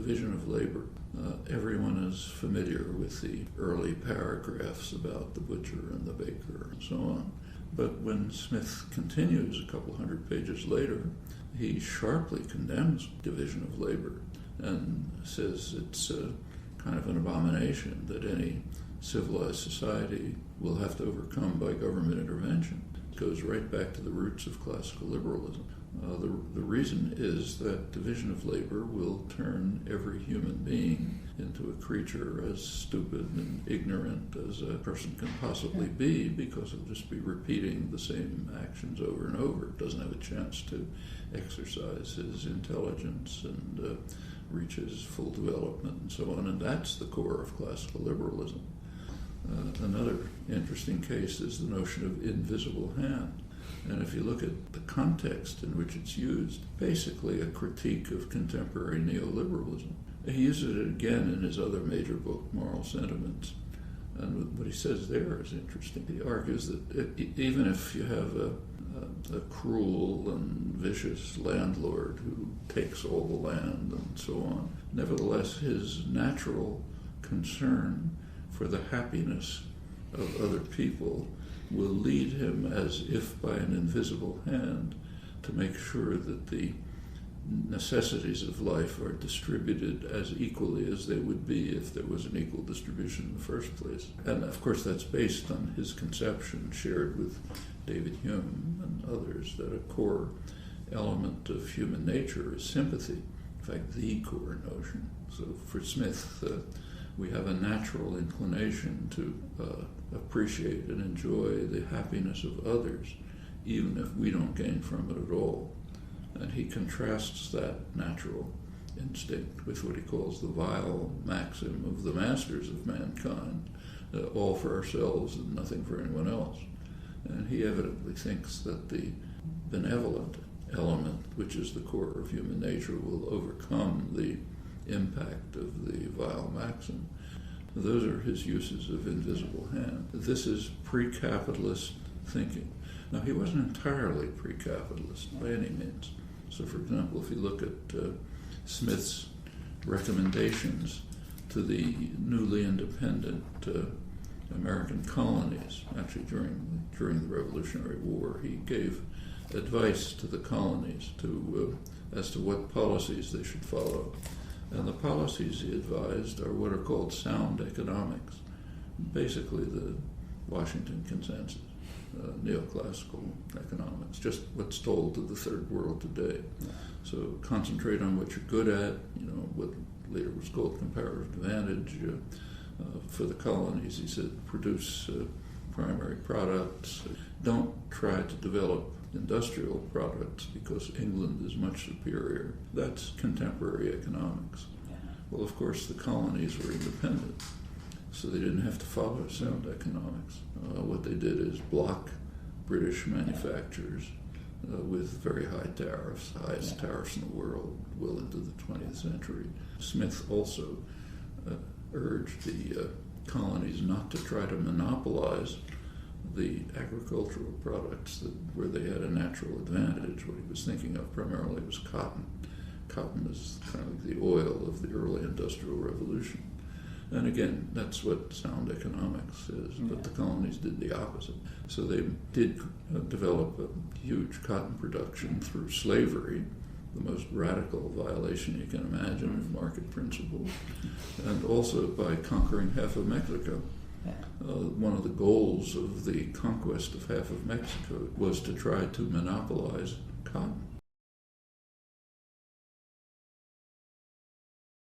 division of labor. Everyone is familiar with the early paragraphs about the butcher and the baker and so on. But when Smith continues a couple hundred pages later, he sharply condemns division of labor and says it's kind of an abomination that any civilized society will have to overcome by government intervention. It goes right back to the roots of classical liberalism. The reason is that division of labor will turn every human being into a creature as stupid and ignorant as a person can possibly be, because it'll just be repeating the same actions over and over. It doesn't have a chance to exercise his intelligence and reach his full development and so on, and that's the core of classical liberalism. Another interesting case is the notion of invisible hand. And if you look at the context in which it's used, basically a critique of contemporary neoliberalism. He uses it again in his other major book, Moral Sentiments. And what he says there is interesting. He argues that even if you have a cruel and vicious landlord who takes all the land and so on, nevertheless his natural concern for the happiness of other people will lead him, as if by an invisible hand, to make sure that the necessities of life are distributed as equally as they would be if there was an equal distribution in the first place. And of course that's based on his conception, shared with David Hume and others, that a core element of human nature is sympathy. In fact, the core notion. So for Smith, we have a natural inclination to appreciate and enjoy the happiness of others, even if we don't gain from it at all. And he contrasts that natural instinct with what he calls the vile maxim of the masters of mankind, all for ourselves and nothing for anyone else. And he evidently thinks that the benevolent element, which is the core of human nature, will overcome the impact of the vile maxim. Those are his uses of invisible hand. This is pre-capitalist thinking. Now, he wasn't entirely pre-capitalist by any means. So, for example, if you look at Smith's recommendations to the newly independent American colonies, actually during the Revolutionary War, he gave advice to the colonies as to what policies they should follow. And the policies he advised are what are called sound economics, basically the Washington Consensus, neoclassical economics, just what's told to the third world today. So concentrate on what you're good at, what later was called comparative advantage. For the colonies, he said, produce primary products. Don't try to develop industrial products because England is much superior. That's contemporary economics. Well, of course, the colonies were independent, so they didn't have to follow sound economics. What they did is block British manufacturers with very high tariffs, the highest tariffs in the world, well into the 20th century. Smith also urged the colonies not to try to monopolize the agricultural products where they had a natural advantage. What he was thinking of primarily was cotton. Cotton is kind of the oil of the early Industrial Revolution. And again, that's what sound economics is, but the colonies did the opposite. So they did develop a huge cotton production through slavery, the most radical violation you can imagine of market principles, and also by conquering half of Mexico. One of the goals of the conquest of half of Mexico was to try to monopolize cotton.